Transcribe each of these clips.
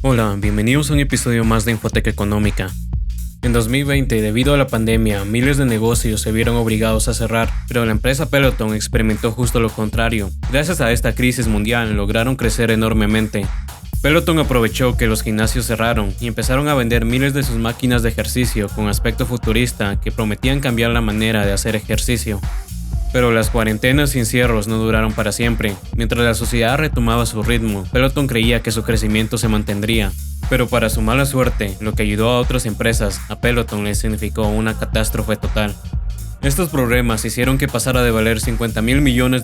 Hola, bienvenidos a un episodio más de Infoteca Económica. En 2020, debido a la pandemia, miles de negocios se vieron obligados a cerrar, pero la empresa Peloton experimentó justo lo contrario. Gracias a esta crisis mundial, lograron crecer enormemente. Peloton aprovechó que los gimnasios cerraron y empezaron a vender miles de sus máquinas de ejercicio con aspecto futurista que prometían cambiar la manera de hacer ejercicio. Pero las cuarentenas y encierros no duraron para siempre. Mientras la sociedad retomaba su ritmo, Peloton creía que su crecimiento se mantendría. Pero para su mala suerte, lo que ayudó a otras empresas, a Peloton le significó una catástrofe total. Estos problemas hicieron que pasara de valer $50,000 millones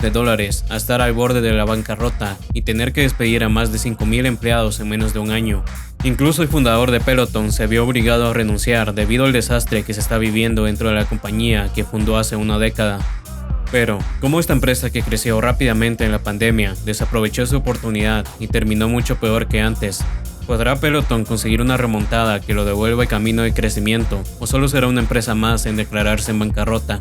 a estar al borde de la bancarrota y tener que despedir a más de 5,000 empleados en menos de un año. Incluso el fundador de Peloton se vio obligado a renunciar debido al desastre que se está viviendo dentro de la compañía que fundó hace una década. Pero, ¿cómo esta empresa que creció rápidamente en la pandemia desaprovechó su oportunidad y terminó mucho peor que antes? ¿Podrá Peloton conseguir una remontada que lo devuelva al camino de crecimiento o solo será una empresa más en declararse en bancarrota?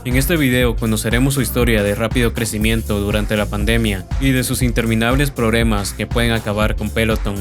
En este video conoceremos su historia de rápido crecimiento durante la pandemia y de sus interminables problemas que pueden acabar con Peloton.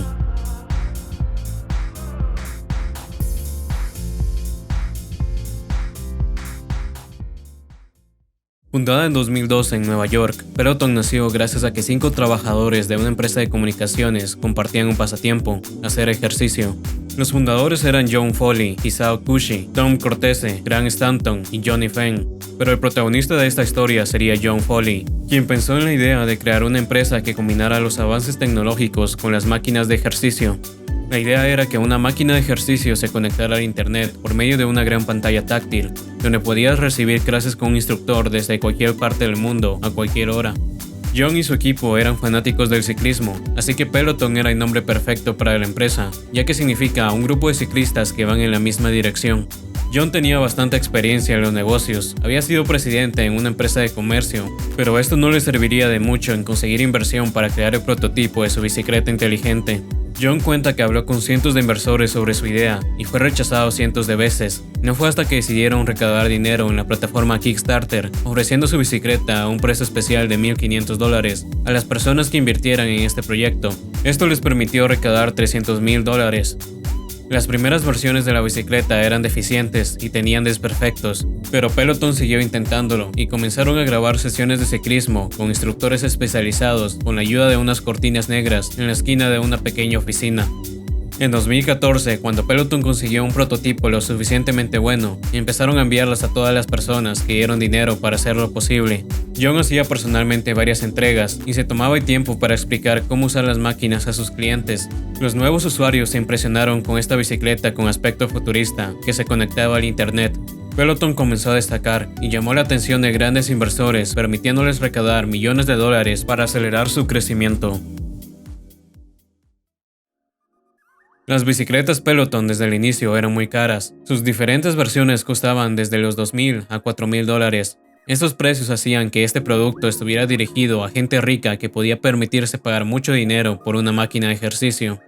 Fundada en 2012 en Nueva York, Peloton nació gracias a que 5 trabajadores de una empresa de comunicaciones compartían un pasatiempo: hacer ejercicio. Los fundadores eran John Foley, Isao Kushi, Tom Cortese, Grant Stanton y Johnny Feng. Pero el protagonista de esta historia sería John Foley, quien pensó en la idea de crear una empresa que combinara los avances tecnológicos con las máquinas de ejercicio. La idea era que una máquina de ejercicio se conectara al internet por medio de una gran pantalla táctil, donde podías recibir clases con un instructor desde cualquier parte del mundo, a cualquier hora. John y su equipo eran fanáticos del ciclismo, así que Peloton era el nombre perfecto para la empresa, ya que significa un grupo de ciclistas que van en la misma dirección. John tenía bastante experiencia en los negocios, había sido presidente en una empresa de comercio, pero esto no le serviría de mucho en conseguir inversión para crear el prototipo de su bicicleta inteligente. John cuenta que habló con cientos de inversores sobre su idea y fue rechazado cientos de veces. No fue hasta que decidieron recaudar dinero en la plataforma Kickstarter, ofreciendo su bicicleta a un precio especial de $1,500 a las personas que invirtieran en este proyecto. Esto les permitió recaudar $300,000. Las primeras versiones de la bicicleta eran deficientes y tenían desperfectos, pero Peloton siguió intentándolo y comenzaron a grabar sesiones de ciclismo con instructores especializados con la ayuda de unas cortinas negras en la esquina de una pequeña oficina. En 2014, cuando Peloton consiguió un prototipo lo suficientemente bueno, empezaron a enviarlas a todas las personas que dieron dinero para hacerlo posible. John hacía personalmente varias entregas y se tomaba el tiempo para explicar cómo usar las máquinas a sus clientes. Los nuevos usuarios se impresionaron con esta bicicleta con aspecto futurista que se conectaba al internet. Peloton comenzó a destacar y llamó la atención de grandes inversores, permitiéndoles recaudar millones de dólares para acelerar su crecimiento. Las bicicletas Peloton desde el inicio eran muy caras. Sus diferentes versiones costaban desde los $2,000 a $4,000. Estos precios hacían que este producto estuviera dirigido a gente rica que podía permitirse pagar mucho dinero por una máquina de ejercicio.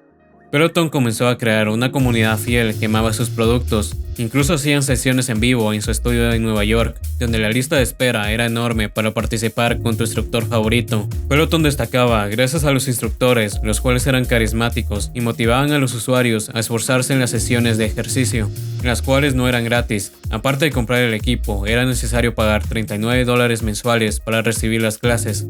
Peloton comenzó a crear una comunidad fiel que amaba sus productos. Incluso hacían sesiones en vivo en su estudio en Nueva York, donde la lista de espera era enorme para participar con tu instructor favorito. Peloton destacaba gracias a los instructores, los cuales eran carismáticos y motivaban a los usuarios a esforzarse en las sesiones de ejercicio, las cuales no eran gratis. Aparte de comprar el equipo, era necesario pagar $39 mensuales para recibir las clases.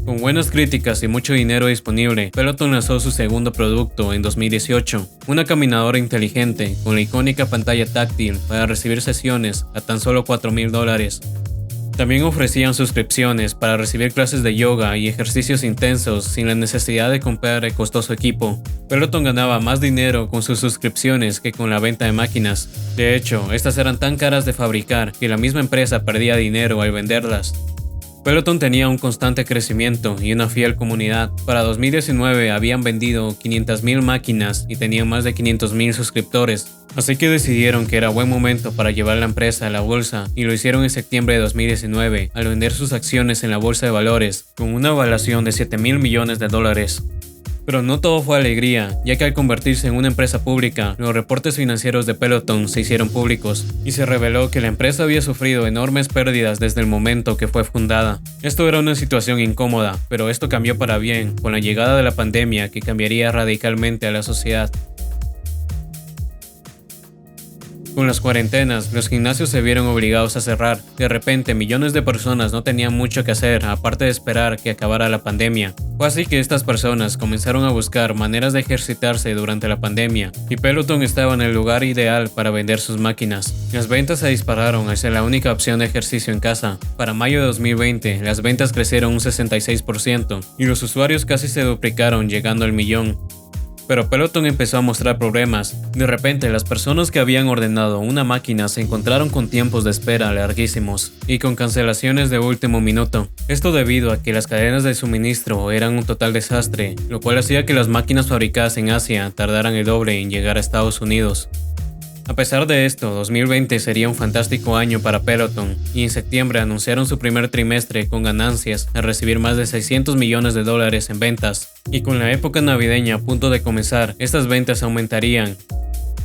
Con buenas críticas y mucho dinero disponible, Peloton lanzó su segundo producto en 2018, una caminadora inteligente con la icónica pantalla táctil para recibir sesiones a tan solo $4,000. También ofrecían suscripciones para recibir clases de yoga y ejercicios intensos sin la necesidad de comprar el costoso equipo. Peloton ganaba más dinero con sus suscripciones que con la venta de máquinas. De hecho, estas eran tan caras de fabricar que la misma empresa perdía dinero al venderlas. Peloton tenía un constante crecimiento y una fiel comunidad. Para 2019 habían vendido 500,000 máquinas y tenían más de 500,000 suscriptores. Así que decidieron que era buen momento para llevar la empresa a la bolsa y lo hicieron en septiembre de 2019 al vender sus acciones en la bolsa de valores con una valoración de $7,000 millones. Pero no todo fue alegría, ya que al convertirse en una empresa pública, los reportes financieros de Peloton se hicieron públicos y se reveló que la empresa había sufrido enormes pérdidas desde el momento que fue fundada. Esto era una situación incómoda, pero esto cambió para bien con la llegada de la pandemia que cambiaría radicalmente a la sociedad. Con las cuarentenas, los gimnasios se vieron obligados a cerrar. De repente, millones de personas no tenían mucho que hacer aparte de esperar que acabara la pandemia. Fue así que estas personas comenzaron a buscar maneras de ejercitarse durante la pandemia, y Peloton estaba en el lugar ideal para vender sus máquinas. Las ventas se dispararon hacia la única opción de ejercicio en casa. Para mayo de 2020, las ventas crecieron un 66% y los usuarios casi se duplicaron, llegando al 1.000.000. Pero Peloton empezó a mostrar problemas. De repente, las personas que habían ordenado una máquina se encontraron con tiempos de espera larguísimos y con cancelaciones de último minuto. Esto debido a que las cadenas de suministro eran un total desastre, lo cual hacía que las máquinas fabricadas en Asia tardaran el doble en llegar a Estados Unidos. A pesar de esto, 2020 sería un fantástico año para Peloton, y en septiembre anunciaron su primer trimestre con ganancias al recibir más de $600 millones en ventas. Y con la época navideña a punto de comenzar, estas ventas aumentarían.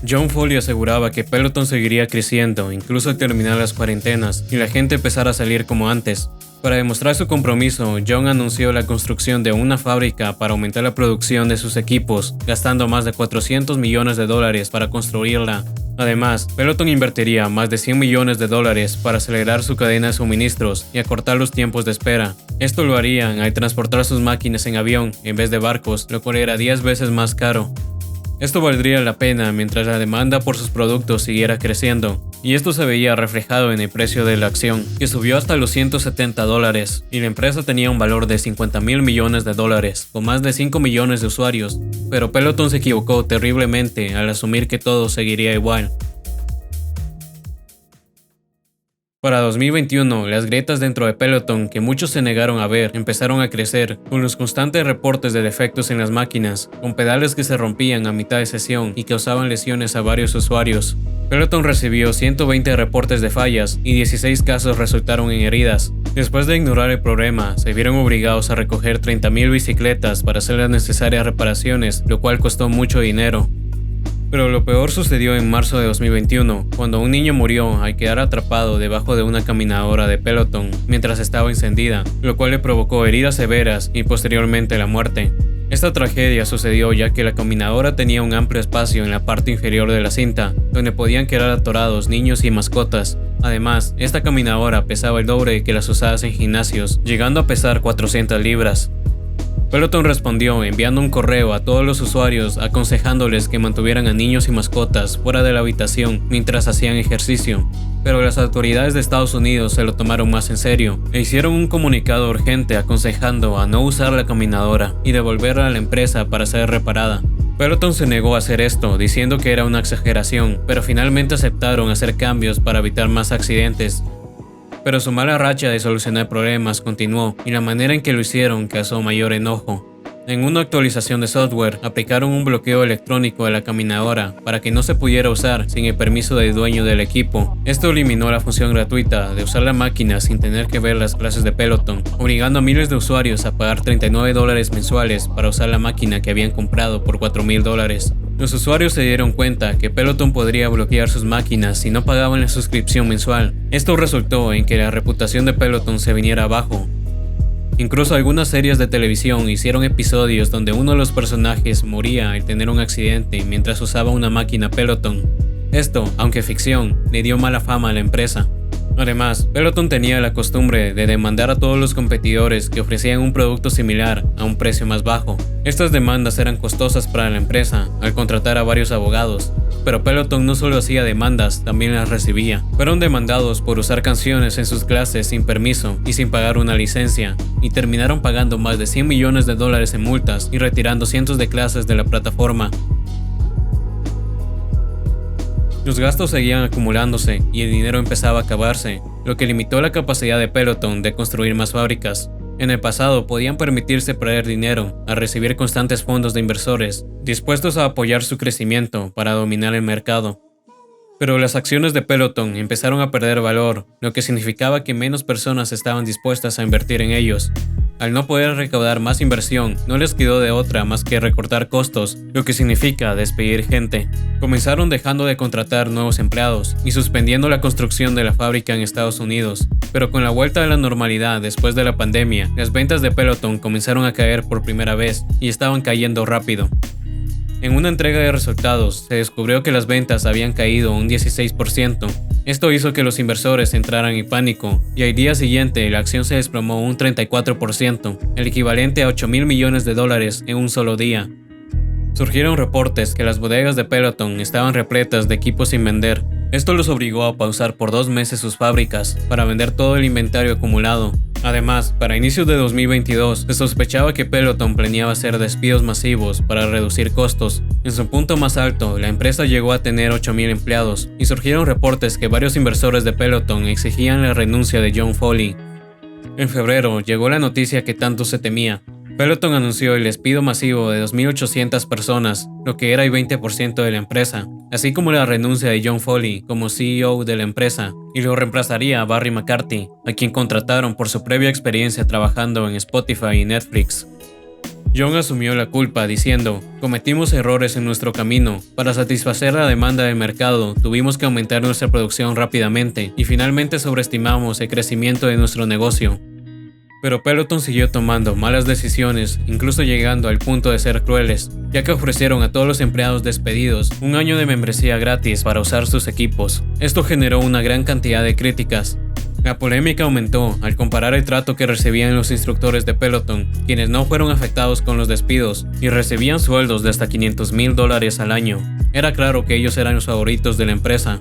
John Foley aseguraba que Peloton seguiría creciendo, incluso al terminar las cuarentenas, y la gente empezara a salir como antes. Para demostrar su compromiso, John anunció la construcción de una fábrica para aumentar la producción de sus equipos, gastando más de $400 millones para construirla. Además, Peloton invertiría más de $100 millones para acelerar su cadena de suministros y acortar los tiempos de espera. Esto lo harían al transportar sus máquinas en avión en vez de barcos, lo cual era 10 veces más caro. Esto valdría la pena mientras la demanda por sus productos siguiera creciendo, y esto se veía reflejado en el precio de la acción, que subió hasta los $170, y la empresa tenía un valor de $50.000 millones, con más de 5 millones de usuarios, pero Peloton se equivocó terriblemente al asumir que todo seguiría igual. Para 2021, las grietas dentro de Peloton, que muchos se negaron a ver, empezaron a crecer, con los constantes reportes de defectos en las máquinas, con pedales que se rompían a mitad de sesión y causaban lesiones a varios usuarios. Peloton recibió 120 reportes de fallas y 16 casos resultaron en heridas. Después de ignorar el problema, se vieron obligados a recoger 30.000 bicicletas para hacer las necesarias reparaciones, lo cual costó mucho dinero. Pero lo peor sucedió en marzo de 2021, cuando un niño murió al quedar atrapado debajo de una caminadora de Peloton mientras estaba encendida, lo cual le provocó heridas severas y posteriormente la muerte. Esta tragedia sucedió ya que la caminadora tenía un amplio espacio en la parte inferior de la cinta, donde podían quedar atorados niños y mascotas. Además, esta caminadora pesaba el doble que las usadas en gimnasios, llegando a pesar 400 libras. Peloton respondió enviando un correo a todos los usuarios aconsejándoles que mantuvieran a niños y mascotas fuera de la habitación mientras hacían ejercicio. Pero las autoridades de Estados Unidos se lo tomaron más en serio e hicieron un comunicado urgente aconsejando a no usar la caminadora y devolverla a la empresa para ser reparada. Peloton se negó a hacer esto, diciendo que era una exageración, pero finalmente aceptaron hacer cambios para evitar más accidentes. Pero su mala racha de solucionar problemas continuó, y la manera en que lo hicieron causó mayor enojo. En una actualización de software, aplicaron un bloqueo electrónico a la caminadora para que no se pudiera usar sin el permiso del dueño del equipo. Esto eliminó la función gratuita de usar la máquina sin tener que ver las clases de Peloton, obligando a miles de usuarios a pagar $39 mensuales para usar la máquina que habían comprado por $4.000. Los usuarios se dieron cuenta que Peloton podría bloquear sus máquinas si no pagaban la suscripción mensual. Esto resultó en que la reputación de Peloton se viniera abajo. Incluso algunas series de televisión hicieron episodios donde uno de los personajes moría al tener un accidente mientras usaba una máquina Peloton. Esto, aunque ficción, le dio mala fama a la empresa. Además, Peloton tenía la costumbre de demandar a todos los competidores que ofrecían un producto similar a un precio más bajo. Estas demandas eran costosas para la empresa, al contratar a varios abogados. Pero Peloton no solo hacía demandas, también las recibía. Fueron demandados por usar canciones en sus clases sin permiso y sin pagar una licencia, y terminaron pagando más de $100 millones en multas y retirando cientos de clases de la plataforma. Los gastos seguían acumulándose y el dinero empezaba a acabarse, lo que limitó la capacidad de Peloton de construir más fábricas. En el pasado podían permitirse perder dinero al recibir constantes fondos de inversores, dispuestos a apoyar su crecimiento para dominar el mercado. Pero las acciones de Peloton empezaron a perder valor, lo que significaba que menos personas estaban dispuestas a invertir en ellos. Al no poder recaudar más inversión, no les quedó de otra más que recortar costos, lo que significa despedir gente. Comenzaron dejando de contratar nuevos empleados y suspendiendo la construcción de la fábrica en Estados Unidos. Pero con la vuelta a la normalidad después de la pandemia, las ventas de Peloton comenzaron a caer por primera vez y estaban cayendo rápido. En una entrega de resultados, se descubrió que las ventas habían caído un 16%. Esto hizo que los inversores entraran en pánico y al día siguiente la acción se desplomó un 34%, el equivalente a $8.000 millones en un solo día. Surgieron reportes que las bodegas de Peloton estaban repletas de equipos sin vender. Esto los obligó a pausar por 2 meses sus fábricas para vender todo el inventario acumulado. Además, para inicios de 2022, se sospechaba que Peloton planeaba hacer despidos masivos para reducir costos. En su punto más alto, la empresa llegó a tener 8.000 empleados, y surgieron reportes que varios inversores de Peloton exigían la renuncia de John Foley. En febrero, llegó la noticia que tanto se temía. Peloton anunció el despido masivo de 2.800 personas, lo que era el 20% de la empresa, así como la renuncia de John Foley como CEO de la empresa, y lo reemplazaría a Barry McCarthy, a quien contrataron por su previa experiencia trabajando en Spotify y Netflix. John asumió la culpa diciendo: "Cometimos errores en nuestro camino. Para satisfacer la demanda del mercado, tuvimos que aumentar nuestra producción rápidamente y finalmente sobreestimamos el crecimiento de nuestro negocio". Pero Peloton siguió tomando malas decisiones, incluso llegando al punto de ser crueles, ya que ofrecieron a todos los empleados despedidos un año de membresía gratis para usar sus equipos. Esto generó una gran cantidad de críticas. La polémica aumentó al comparar el trato que recibían los instructores de Peloton, quienes no fueron afectados con los despidos y recibían sueldos de hasta $500.000 al año. Era claro que ellos eran los favoritos de la empresa.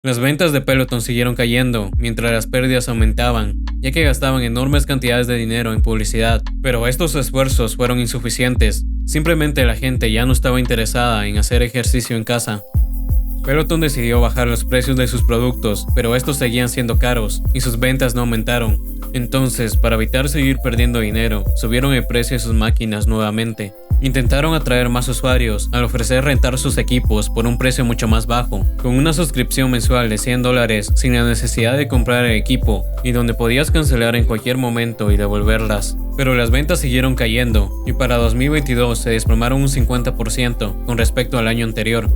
Las ventas de Peloton siguieron cayendo, mientras las pérdidas aumentaban, ya que gastaban enormes cantidades de dinero en publicidad, pero estos esfuerzos fueron insuficientes. Simplemente la gente ya no estaba interesada en hacer ejercicio en casa. Peloton decidió bajar los precios de sus productos, pero estos seguían siendo caros y sus ventas no aumentaron. Entonces, para evitar seguir perdiendo dinero, subieron el precio de sus máquinas nuevamente. Intentaron atraer más usuarios al ofrecer rentar sus equipos por un precio mucho más bajo, con una suscripción mensual de $100 sin la necesidad de comprar el equipo y donde podías cancelar en cualquier momento y devolverlas. Pero las ventas siguieron cayendo y para 2022 se desplomaron un 50% con respecto al año anterior.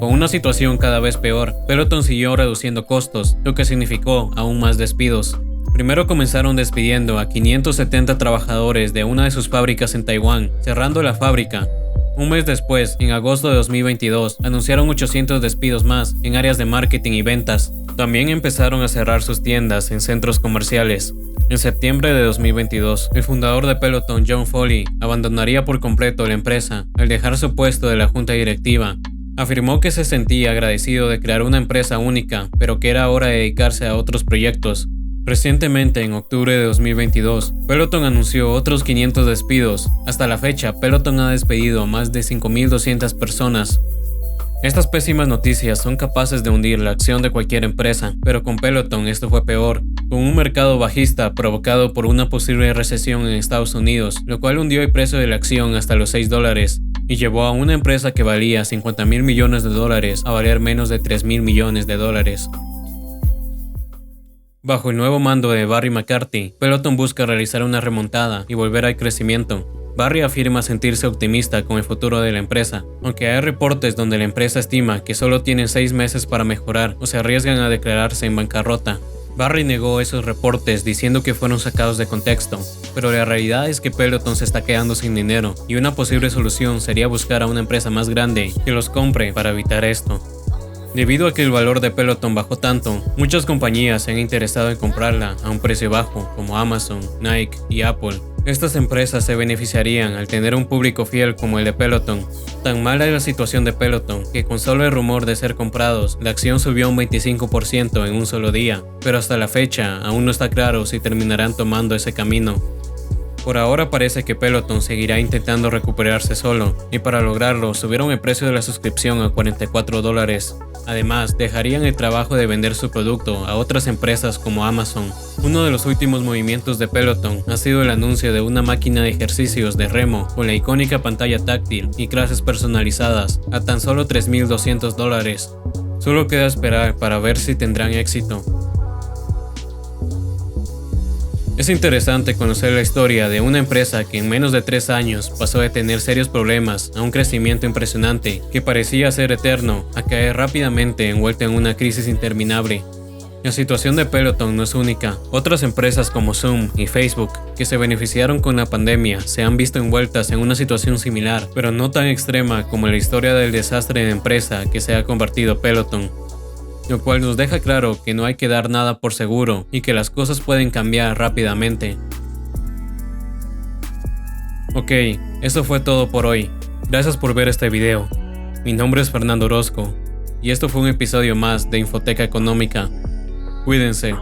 Con una situación cada vez peor, Peloton siguió reduciendo costos, lo que significó aún más despidos. Primero comenzaron despidiendo a 570 trabajadores de una de sus fábricas en Taiwán, cerrando la fábrica. Un mes después, en agosto de 2022, anunciaron 800 despidos más en áreas de marketing y ventas. También empezaron a cerrar sus tiendas en centros comerciales. En septiembre de 2022, el fundador de Peloton, John Foley, abandonaría por completo la empresa al dejar su puesto de la junta directiva. Afirmó que se sentía agradecido de crear una empresa única, pero que era hora de dedicarse a otros proyectos. Recientemente, en octubre de 2022, Peloton anunció otros 500 despidos. Hasta la fecha, Peloton ha despedido a más de 5.200 personas. Estas pésimas noticias son capaces de hundir la acción de cualquier empresa, pero con Peloton esto fue peor, con un mercado bajista provocado por una posible recesión en Estados Unidos, lo cual hundió el precio de la acción hasta los $6 y llevó a una empresa que valía $50.000 millones a valer menos de $3.000 millones. Bajo el nuevo mando de Barry McCarthy, Peloton busca realizar una remontada y volver al crecimiento. Barry afirma sentirse optimista con el futuro de la empresa, aunque hay reportes donde la empresa estima que solo tienen 6 meses para mejorar o se arriesgan a declararse en bancarrota. Barry negó esos reportes diciendo que fueron sacados de contexto, pero la realidad es que Peloton se está quedando sin dinero y una posible solución sería buscar a una empresa más grande que los compre para evitar esto. Debido a que el valor de Peloton bajó tanto, muchas compañías se han interesado en comprarla a un precio bajo, como Amazon, Nike y Apple. Estas empresas se beneficiarían al tener un público fiel como el de Peloton. Tan mala es la situación de Peloton que con solo el rumor de ser comprados, la acción subió un 25% en un solo día, pero hasta la fecha aún no está claro si terminarán tomando ese camino. Por ahora parece que Peloton seguirá intentando recuperarse solo, y para lograrlo subieron el precio de la suscripción a $44. Además, dejarían el trabajo de vender su producto a otras empresas como Amazon. Uno de los últimos movimientos de Peloton ha sido el anuncio de una máquina de ejercicios de remo con la icónica pantalla táctil y clases personalizadas a tan solo $3.200. Solo queda esperar para ver si tendrán éxito. Es interesante conocer la historia de una empresa que en menos de 3 años pasó de tener serios problemas a un crecimiento impresionante que parecía ser eterno a caer rápidamente envuelta en una crisis interminable. La situación de Peloton no es única. Otras empresas como Zoom y Facebook, que se beneficiaron con la pandemia, se han visto envueltas en una situación similar, pero no tan extrema como la historia del desastre de empresa que se ha convertido Peloton. Lo cual nos deja claro que no hay que dar nada por seguro y que las cosas pueden cambiar rápidamente. Ok, eso fue todo por hoy. Gracias por ver este video. Mi nombre es Fernando Orozco y esto fue un episodio más de Infoteca Económica. Cuídense.